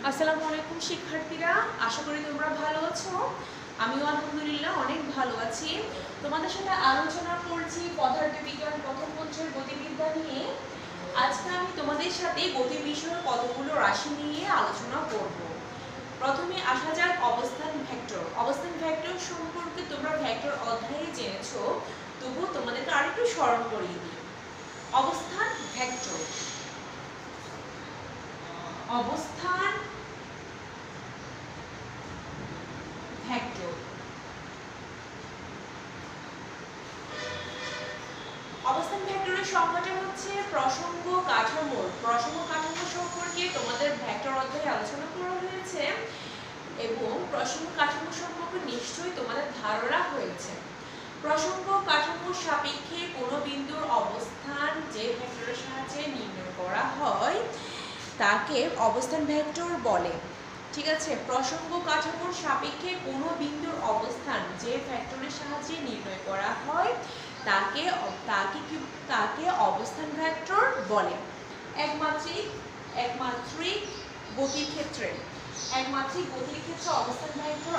আসসালামু আলাইকুম শিক্ষার্থীরা, আশা করি তোমরা ভালো আছো। আমিও আলহামদুলিল্লাহ অনেক ভালো আছি। তোমাদের সাথে আলোচনা করছি পদার্থবিজ্ঞান প্রথম পত্রের গতিবিদ্যা নিয়ে। আজকে আমি তোমাদের সাথে গতি বিষয়ের কতগুলো রাশি নিয়ে আলোচনা করব। প্রথমে আসা যাক অবস্থান ভেক্টর। অবস্থান ভেক্টর সম্পর্কে তোমরা ভেক্টর অধ্যায়ে জেনেছো, তবুও তোমাদেরকে আরেকটু স্মরণ করিয়ে দিই। অবস্থান ভেক্টর, অবস্থান ভেক্টর। অবস্থান ভেক্টরের সংজ্ঞাটা হচ্ছে প্রসঙ্গ কাঠামো। প্রসঙ্গ কাঠামো সম্পর্কে তোমাদের ভেক্টর অধ্যায়ে আলোচনা করা হয়েছে এবং প্রসঙ্গ কাঠামো সম্পর্কে নিশ্চয়ই তোমাদের ধারণা হয়েছে। প্রসঙ্গ কাঠামোর সাপেক্ষে কোনো বিন্দুর অবস্থান যে ভেক্টরের সাহায্যে নির্ণয় করা হয় তাকে অবস্থান ভেক্টর বলে। ঠিক আছে, প্রসঙ্গ কাঠামোর সাপেক্ষে কোনো বিন্দুর অবস্থান যে ভেক্টরের সাহায্যে নির্ণয় করা হয় তাকে অবস্থান ভেক্টর বলে। একমাত্রিক গতির ক্ষেত্রে অবস্থান ভেক্টর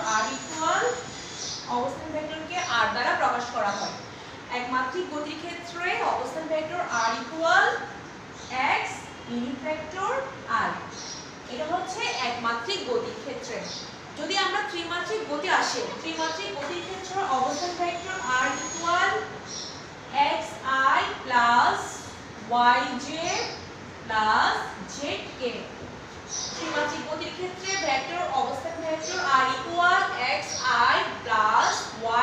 অবস্থান ভেক্টরকে r দ্বারা প্রকাশ করা হয়। একমাত্রিক গতির ক্ষেত্রে অবস্থান vector r x unit vector r। এটা হচ্ছে একমাত্রিক গতির ক্ষেত্রে। যদি আমরা ত্রিমাত্রিক গতি আসে, ত্রিমাত্রিক গতির ক্ষেত্রে অবস্থান vector r xi plus yj plus zk। ত্রিমাত্রিক গতির ক্ষেত্রে ভেক্টর অবস্থান vector r xi plus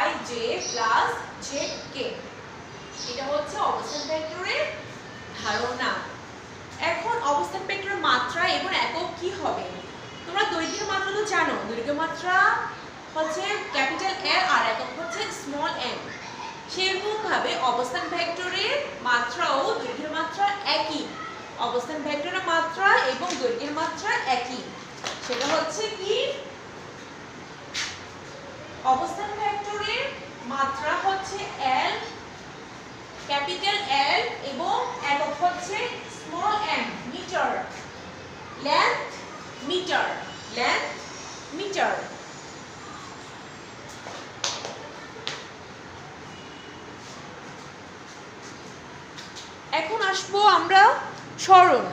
yj plus zk। এটা হচ্ছে অবস্থান ভেক্টরের ধারণা। এখন অবস্থান ভেক্টরের মাত্রা এবং একক কি হবে? তোমরা দৈর্ঘ্যের মাত্রা তো জানো, দৈর্ঘ্যের মাত্রা হচ্ছে ক্যাপিটাল L আর একক হচ্ছে স্মল m। সেরকম ভাবে অবস্থান ভেক্টরের মাত্রাও দৈর্ঘ্যের মাত্রা একই। অবস্থান ভেক্টরের মাত্রা এবং দৈর্ঘ্যের মাত্রা একই। সেটা হচ্ছে কি, অবস্থান ভেক্টরের মাত্রা হচ্ছে L, ক্যাপিটাল L এবং একক হচ্ছে small m, metre. Length metre. এখন আসবো আমরা সরণ।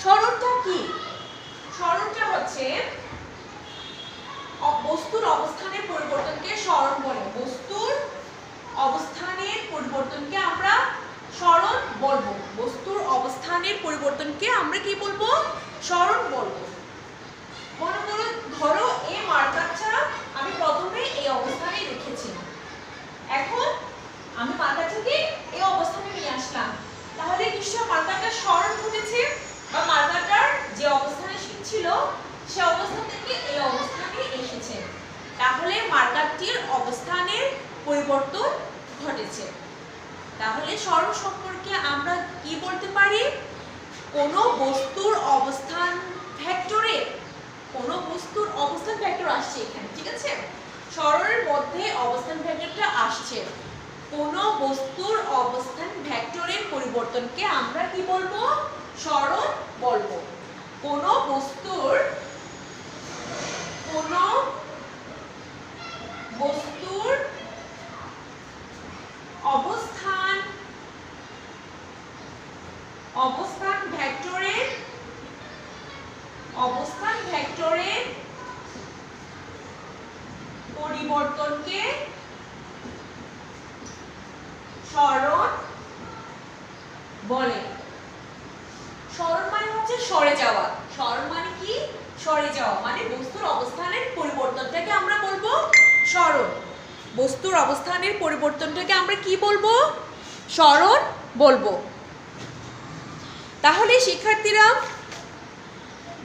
সরণটা কি? সরণটা হচ্ছে বস্তুর অবস্থানের পরিবর্তনকে সরণ বলে। বস্তুর অবস্থানের পরিবর্তনকে আমরা সরণ বলবো। বস্তুর অবস্থানের পরিবর্তনকে আমরা কি বলবো? সরণ বলবো। মনে করো, ধরো এই মার্কারটা আমি প্রথমে এই অবস্থানে রেখেছি, এখন আমি মার্কারটাকে এই অবস্থানে নিয়ে আসলাম, তাহলে নিশ্চয় মার্কারটা সরণ ঘটেছে বা মার্কারটার যে অবস্থানে ছিল সে অবস্থান থেকে এই অবস্থানে এসেছে, তাহলে মার্কারটির অবস্থানের পরিবর্তন ঘটেছে। তাহলে সরণ সম্পর্কে আমরা কি বলতে পারি? কোনো বস্তুর অবস্থান ভেক্টর আসছে এখানে, ঠিক আছে? সরণের মধ্যে অবস্থান ভেক্টরটা আসছে। কোনো বস্তুর অবস্থান ভেক্টরের পরিবর্তনকে আমরা কি বলবো? সরণ বলবো। কোনো বস্তুর অবস্থান ভেক্টরের পরিবর্তনকে সরণ বলে। সরণ মানে হচ্ছে সরে যাওয়া। সরণ মানে কি? সরে যাওয়া, মানে বস্তুর অবস্থানের পরিবর্তনটাকে আমরা বলবো সরণ। বস্তুর অবস্থানের পরিবর্তনটাকে আমরা কি বলবো? সরণ বলবো। তাহলে শিক্ষার্থীরা,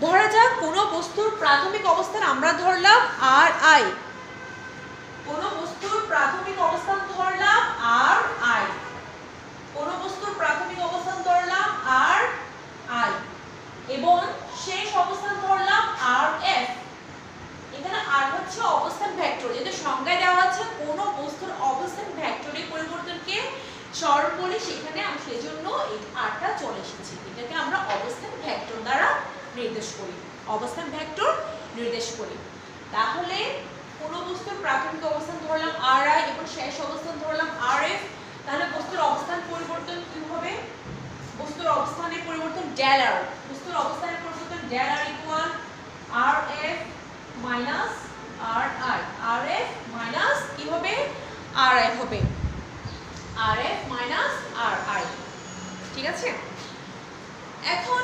ধরা যাক কোনো বস্তুর প্রাথমিক অবস্থান আমরা ধরলাম ri। কোনো বস্তুর প্রাথমিক অবস্থান ধরলাম ri। কোনো বস্তুর প্রাথমিক অবস্থান ধরলাম ri এবং শেষ অবস্থান ধরলাম rf। এখানে r হচ্ছে অবস্থান ভেক্টর। এদের সংজ্ঞায় দেওয়া আছে কোনো বস্তুর অবস্থান ভেক্টরের পরিবর্তনকে সরণ বলে, সেখানে আমি সেজন্য এই আরটা চলে এসেছে। এটাকে আমরা অবস্থান ভেক্টর দ্বারা নির্দেশ করি, অবস্থান ভেক্টর নির্দেশ করি। তাহলে কোনো বস্তুর প্রাথমিক অবস্থান ধরলাম RI এবং শেষ অবস্থান ধরলাম RF, তাহলে বস্তুর অবস্থান পরিবর্তন কি হবে? বস্তুর অবস্থানের পরিবর্তন del R, বস্তুর অবস্থানের পরিবর্তন del R equal RF minus RI, RF minus কি হবে? RI হবে, RF মাইনাস RI। ঠিক আছে, এখন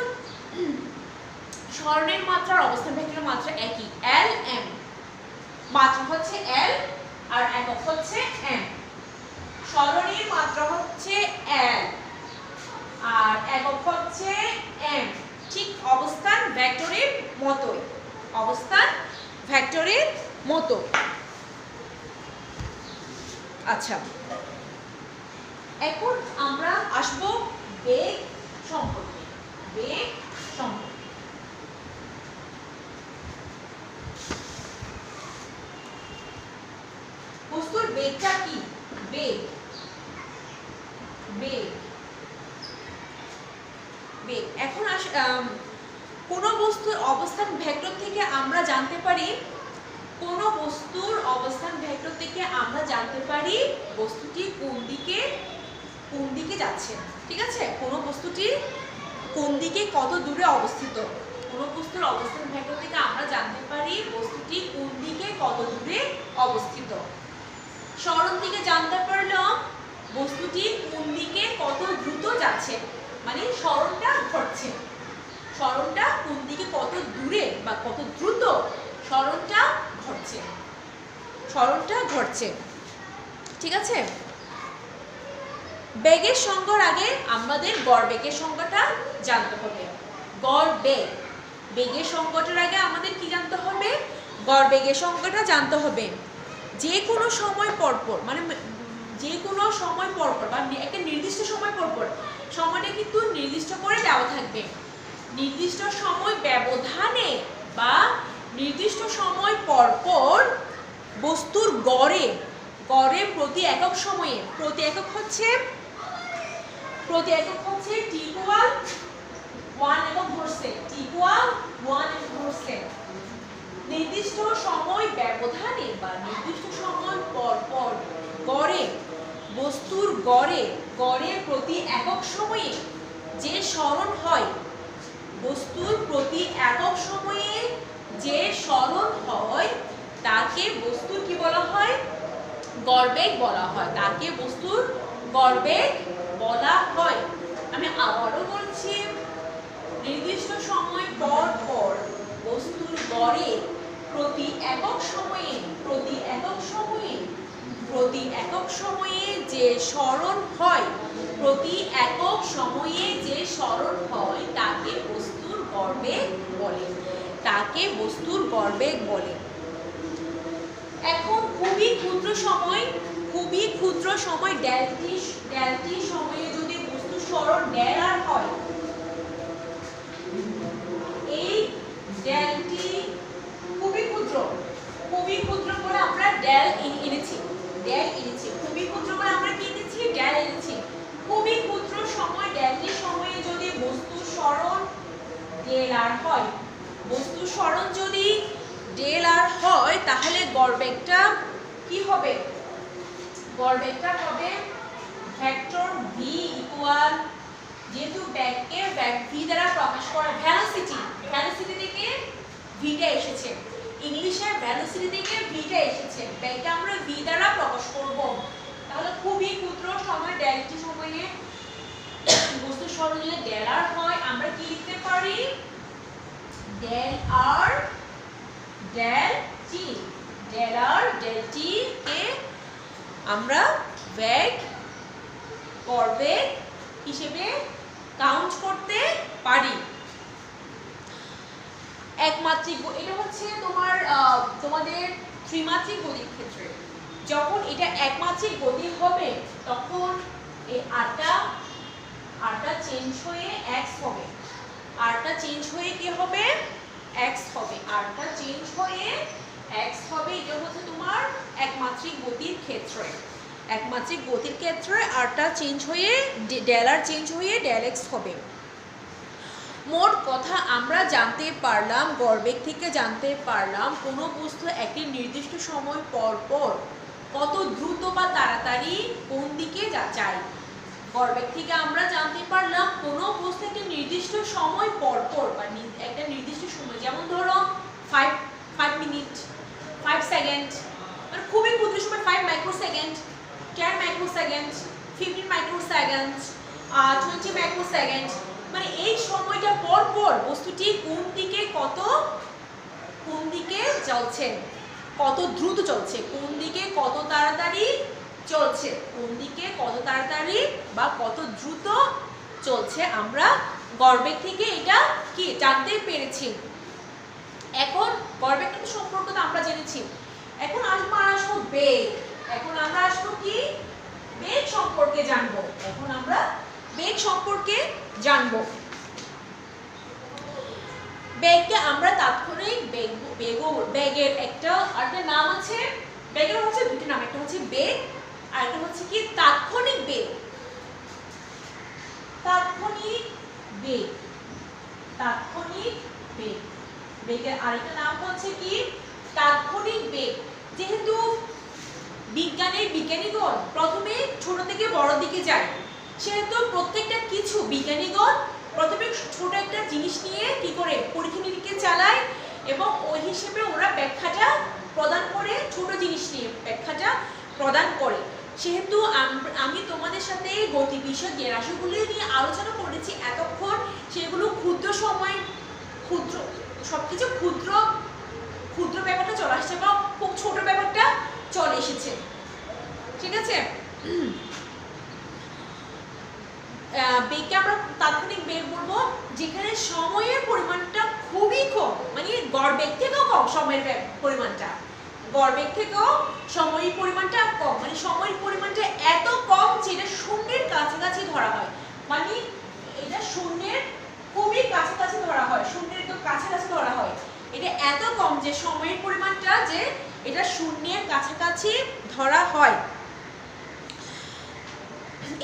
সরণের মাত্রা আর অবস্থান ভেক্টরের মাত্রা একই, L M, মাত্রা হচ্ছে L আর একক হচ্ছে M। সরণের মাত্রা হচ্ছে L আর একক হচ্ছে M, ঠিক অবস্থান ভেক্টরের মতোই, অবস্থান ভেক্টরের মতো। আচ্ছা, এখন আমরা আসবো বেগ সম্পর্কে। বেগ সম্পর্কে বস্তুর বেগটা কি? বেগ, বেগ, বেগ। এখন কোন বস্তুর অবস্থান ভেক্টর থেকে আমরা জানতে পারি, কোন বস্তুর অবস্থান ভেক্টর থেকে আমরা জানতে পারি বস্তুটি কোন দিকে যাচ্ছে। ঠিক আছে, কোন বস্তুটি কোন দিকে কত দূরে অবস্থিত, কোন বস্তুর অবস্থান ভেক্টর থেকে আমরা জানতে পারি বস্তুটি কোন দিকে কত দূরে অবস্থিত। সরণ থেকে জানতে পারলাম বস্তুটি কোন দিকে কত দ্রুত যাচ্ছে, মানে সরণটা ঘটছে, সরণটা কোন দিকে কত দূরে বা কত দ্রুত সরণটা ঘটছে, সরণটা ঘটছে। ঠিক আছে, বেগের সংজ্ঞার আগে আমাদের গড় বেগের সংজ্ঞাটা জানতে হবে। গড় বেগ, বেগের সংজ্ঞাটার আগে আমাদের কি জানতে হবে? গড় বেগের সংজ্ঞাটা জানতে হবে। যে কোনো সময় পরপর, মানে যে কোনো সময় পরপর বা একটা নির্দিষ্ট সময় পরপর, সময়টা কিন্তু নির্দিষ্ট করে দেওয়া থাকবে। নির্দিষ্ট সময় ব্যবধানে বা নির্দিষ্ট সময় পরপর বস্তুর গড়ে প্রতি একক সময়ে, প্রতি একক হচ্ছে t ইকুয়াল 1 একক ধরছে, t ইকুয়াল 1 একক ধরছে। নির্দিষ্ট সময় ব্যবধানে বা নির্দিষ্ট সময় পরপর গড়ে বস্তুর গড়ে প্রতি একক সময়ে যে সরণ হয়, বস্তুর প্রতি একক সময়ে যে সরণ হয় তাকে বস্তুর কি বলা হয়? গড়বেগ বলা হয়, তাকে বস্তুর গড়বেগ বলা হয়। আমি আবারও বলছি, নির্দিষ্ট সময় পর পর বস্তুর গড়ে প্রতি একক সময়ে যে সরণ হয়, প্রতি একক সময়ে যে সরণ হয় তাকে বস্তুর গড়বেগ বলে, তাকে বস্তুর গড়বেগ বলে। এখন খুবই ক্ষুদ্র সময় ডেল টি সময়ে যদি বস্তুর সরণ ডেল আর হয়, এই ডেল টি খুবই ক্ষুদ্র করে আমরা ডেল এনেছি, খুবই ক্ষুদ্র করে আমরা কি এনেছি? ডেল এনেছি। খুবই ক্ষুদ্র সময় ডেল টি সময়ে যদি বস্তুর সরণ ডেল আর হয়, বস্তুর সরণ যদি ডেল আর হয় তাহলে গড়বেগটা কি হবে? গড়বেগটা হবে ভেক্টর v ইকুয়াল, যেহেতু ব্যাগকে ব্যাগ v দ্বারা প্রকাশ করা, ভেলোসিটি থেকে vটা এসেছে, ইংলিশে ভেলোসিটি থেকে vটা এসেছে, ব্যাগকে আমরা v দ্বারা প্রকাশ করব। তাহলে খুবই ক্ষুদ্র সময় ডেল টি সময়ে বস্তুর সরণ যদি ডেল আর হয়, আমরা কি লিখতে পারি? ডেল আর ডেল টি, ডেল আর ডেল টি কে আমরা বেগ, গড়বেগ হিসেবে কাউন্ট করতে পারি। একমাত্রিক, এটা হচ্ছে তোমাদের ত্রিমাত্রিক গতির ক্ষেত্রে। যখন এটা একমাত্রিক গতি হবে তখন এই আরটা চেঞ্জ হয়ে x হবে, আরটা চেঞ্জ হয়ে কি হবে? x হবে, আরটা চেঞ্জ হয়ে x হবে। এটা হচ্ছে তোমার একমাত্রিক গতির ক্ষেত্রে। একমাত্রিক গতির ক্ষেত্রে আরটা চেঞ্জ হয়ে ডেল আর চেঞ্জ হয়ে ডেল এক্স হবে। মোট কথা আমরা জানতে পারলাম, গড়বেগ থেকে জানতে পারলাম কোনো বস্তু একটি নির্দিষ্ট সময় পর পর কত দ্রুত বা তাড়াতাড়ি কোন দিকে যায়। গড়বেগ থেকে আমরা জানতে পারলাম কোনো বস্তু একটি নির্দিষ্ট সময় পর পর বা একটা নির্দিষ্ট সময়, যেমন ধরো 5 মিনিট, 5 সেকেন্ড, মানে খুবই ক্ষুদ্র সময় 5 মাইক্রোসেকেন্ড, 10 মাইক্রোসেকেন্ড, 15 মাইক্রোসেকেন্ড, 20 মাইক্রোসেকেন্ড, মানে এই সময়টা পর পর বস্তুটি কোন দিকে চলছে, কত দ্রুত চলছে, কোন দিকে কত তাড়াতাড়ি চলছে, কোন দিকে কত তাড়াতাড়ি বা কত দ্রুত চলছে, আমরা গড়বেগ থেকে এটা কি জানতে পেরেছি। এখন গড়বেগ কিন্তু সম্পর্ক তো আমরা জেনেছি, এখন আসবো বেগ। এখন আমরা আসবো কি বেগ সম্পর্কে জানবো। এখন আমরা বেগ সম্পর্কে জানবো। বেগকে আমরা তাৎক্ষণিক বেগের একটা নাম আছে, বেগের হচ্ছে দুটি নাম, একটা হচ্ছে বেগ আর একটা হচ্ছে কি তাৎক্ষণিক বেগ। তাৎক্ষণিক বেগ, তাৎক্ষণিক বেগ, বেগের আরেকটা নাম হচ্ছে কি তাৎক্ষণিক বেগ। যেহেতু বিজ্ঞানীগণ প্রথমে ছোট থেকে বড় দিকে যায়, সেহেতু প্রত্যেকটা কিছু বিজ্ঞানীগণ প্রথমে ছোট একটা জিনিস নিয়ে কি করে পরীক্ষা নিরীক্ষা চালায় এবং ওই হিসেবে ওরা ব্যাখ্যাটা প্রদান করে, ছোট জিনিস নিয়ে ব্যাখ্যাটা প্রদান করে। সেহেতু আমি তোমাদের সাথে গতি বিষয় যে রাশিগুলি নিয়ে আলোচনা করেছি এতক্ষণ, সেগুলো ক্ষুদ্র সময় ক্ষুদ্র সবকিছু ক্ষুদ্র ক্ষুদ্র ব্যাপারটা চলে আসছে বা খুব ছোট ব্যাপারটা চলে এসেছে, ঠিক আছে। বেগকে আমরা তাৎক্ষণিক বেগ বলবো যেখানে সময়ের পরিমাণটা খুবই কম, মানে গড়বেগ থেকেও কম সময়ের পরিমাণটা, গড়বেগ থেকেও সময়ের পরিমাণটা কম, মানে সময়ের পরিমাণটা এত কম যে এটা শূন্যের কাছাকাছি ধরা হয়, মানে এটা শূন্যের খুবই কাছাকাছি ধরা হয়, শূন্যের একদম কাছাকাছি ধরা হয়। এটা এত কম যে সময়ের পরিমাণটা যে এটা শূন্যের কাছাকাছি ধরা হয়,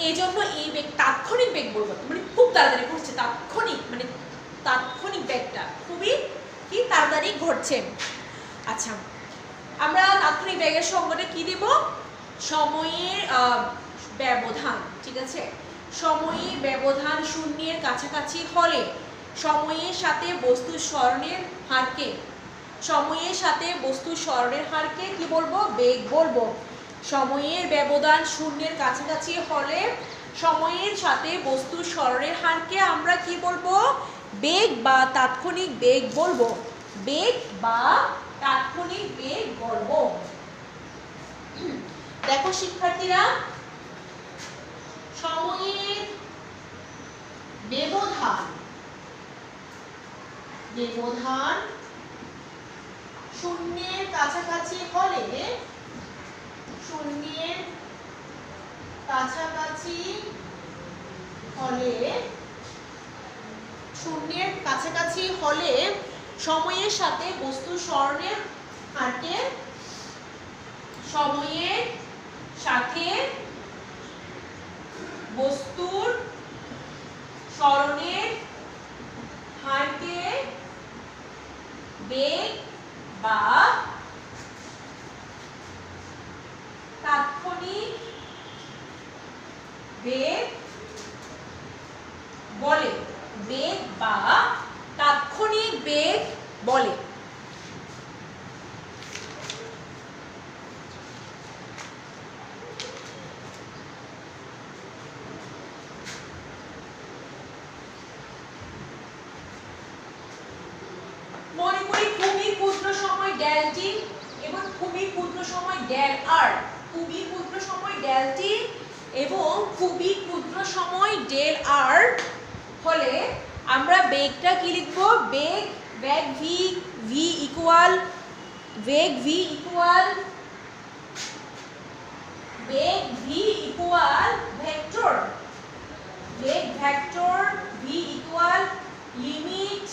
এই জন্য এই বেগ তাৎক্ষণিক বেগ বলবো, মানে খুব তাড়াতাড়ি ঘটছে, তাৎক্ষণিক মানে তাৎক্ষণিক বেগটা খুবই কি তাড়াতাড়ি ঘটছে। আচ্ছা, আমরা তাৎক্ষণিক বেগের সংজ্ঞাটা কি দেব? সময়ের ব্যবধান, ঠিক আছে, সময়ের ব্যবধান শূন্যের কাছাকাছি হলে সময়ের সাথে বস্তুর সরণের হারকে, সময়ের সাথে বস্তুর সরণের হারকে কি বলবো? বেগ বলবো। সময়ের ব্যবধান শূন্যের কাছাকাছি হলে সময়ের সাথে বস্তুর সরণের হারকে আমরা কি বলবো? বেগ বা তাৎক্ষণিক বেগ বলবো, বেগ বা তাৎক্ষণিক বেগ বলবো। দেখো শিক্ষার্থীরা, সময়ের ব্যবধান শূন্যের কাছাকাছি হলে, শূন্যের কাছাকাছি হলে সময়ের সাথে বস্তুর সরণের হারকে, সময়ের সাথে বস্তুর সরণের হারকে বেগ বা তাৎক্ষণিক বেগ বলে, বেগ বা তাৎক্ষণিক বেগ বলে। মনে করি খুবই ক্ষুদ্র সময় ডেল টি এবং খুবই ক্ষুদ্র সময় ডেল আর, খুবই ক্ষুদ্র সময় ডেল টি এবং খুবই ক্ষুদ্র সময় ডেল আর হলে আমরা বেগটা কি লিখবো? বেগ ভি ইকুয়াল ভেক্টর, বেগ vector V equal limit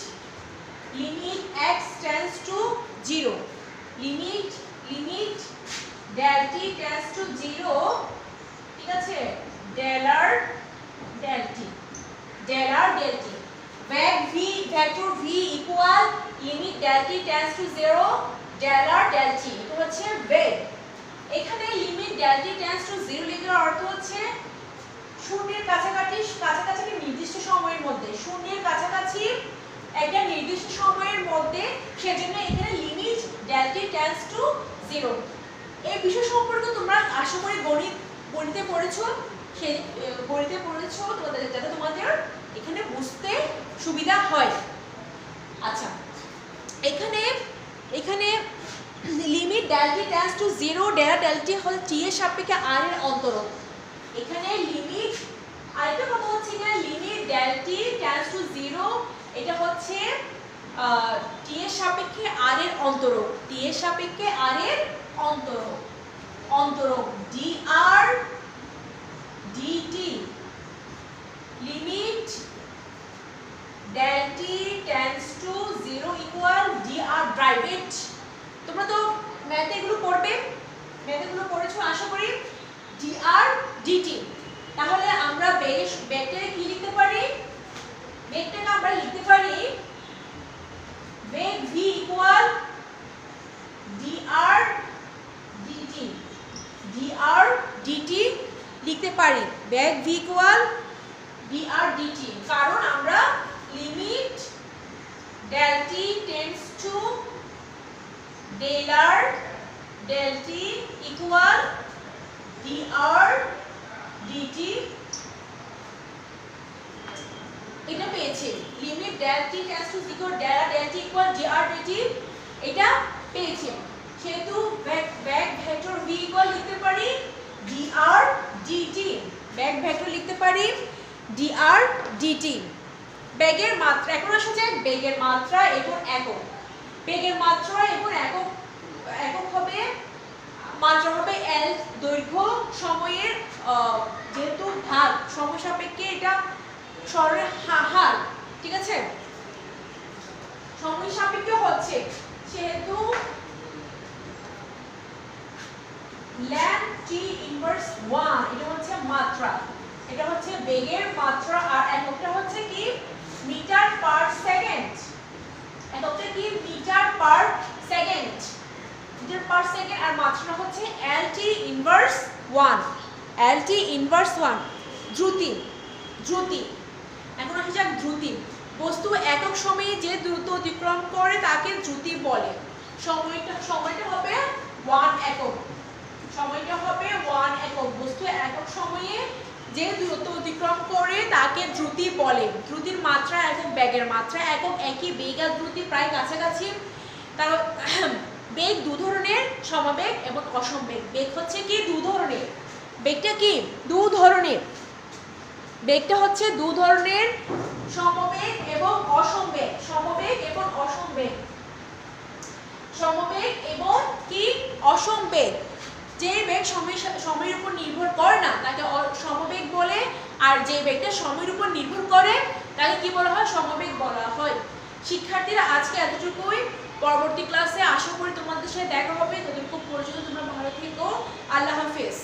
x tends to 0, limit del t tends to 0, ঠিক আছে, del r del t, del r del t, vector v equal limit del t tends to 0, del r del t, এটা হচ্ছে বেগ। এখানে limit del t tends to 0 লেখার অর্থ হচ্ছে শূন্যের কাছাকাছি নির্দিষ্ট সময়ের মধ্যে, শূন্যের কাছাকাছি একটা নির্দিষ্ট সময়ের মধ্যে, সেজন্য এখানে limit del t tends to 0। এই বিষয় সম্পর্কে তোমরা আশা করি গণিতে পড়েছো, সেই গণিতে পড়েছো যাতে তোমাদের এখানে বুঝতে সুবিধা হয়। আচ্ছা, এখানে limit del t tends to 0, del t হল t এর সাপেক্ষে r এর অন্তরক। এখানে লিমিট, আরেকটা কথা হচ্ছে এখানে limit del t tends to 0, এটা হচ্ছে t এর সাপেক্ষে r এর অন্তরক, t এর সাপেক্ষে r এর অন্তরক dr dt, limit del t tends to 0 equal dr ড্রাইভেট। তোমরা তো ম্যাথে এগুলো পড়েছো আশা করি, dr dt। তাহলে আমরা বেগটাকে কি লিখতে পারি? বেগটাকে আমরা লিখতে পারি বেগ v equal dr dt, dr dt লিখতে পারি, বেগ v equal dr dt, কারণ আমরা limit del t tends to del r del t equal dr dt এটা পেয়েছি, limit del t tends to 0, del r del t equal dr dt এটা পেয়েছি। সেহেতু বেগ vector v equal লিখতে পারি dr dt, বেগ vector লিখতে পারি dr dt। বেগের মাত্রা, এখন আসা যাক বেগের মাত্রা এবং একক। বেগের মাত্রা এবং একক হবে, মাত্রা হবে l, দৈর্ঘ্য সময়ের যেহেতু ভাগ সময় সাপেক্ষে এটা সরলের হার, ঠিক আছে, সময় সাপেক্ষে হচ্ছে, সেহেতু ln t ইনভার্স 1 এটা হচ্ছে মাত্রা, এটা হচ্ছে বেগের মাত্রা, আর এককটা হচ্ছে কি মিটার পার সেকেন্ড, এককটা কি মিটার পার সেকেন্ড, আর মাত্রাটা হচ্ছে lt ইনভার্স 1, lt ইনভার্স 1। দ্রুতি, এখন আসা যাক দ্রুতি। বস্তু একক সময়ে যে দ্রুত অতিক্রম করে তাকে দ্রুতি বলে। সময়টা হবে 1 একক, বস্তু একক সময়ে যে দ্রুত অতিক্রম করে তাকে দ্রুতি বলে। দ্রুতির মাত্রা একক, বেগের মাত্রা একক, একই বেগ আর দ্রুতি প্রায় কাছাকাছি। তার বেগ দু ধরনের, সমবেগ এবং অসমবেগ। বেগ হচ্ছে কি দু ধরনের, বেগটা কি দু ধরনের, বেগটা হচ্ছে দু ধরনের, সমবেগ এবং অসমবেগ, সমবেগ এবং কি অসমবেগ। যে বেগ সময়ের উপর নির্ভর করে না তাকে সমবেগ বলে, আর যে বেগটা সময়ের উপর নির্ভর করে তাকে কি বলা হয়? সমবেগ বলা হয়। শিক্ষার্থীরা আজকে এতটুকুই, পরবর্তী ক্লাসে আশা করি তোমাদের সাথে দেখা হবে। ততক্ষণ পর্যন্ত তোমরা ভালো থেকো, আল্লাহ হাফেজ।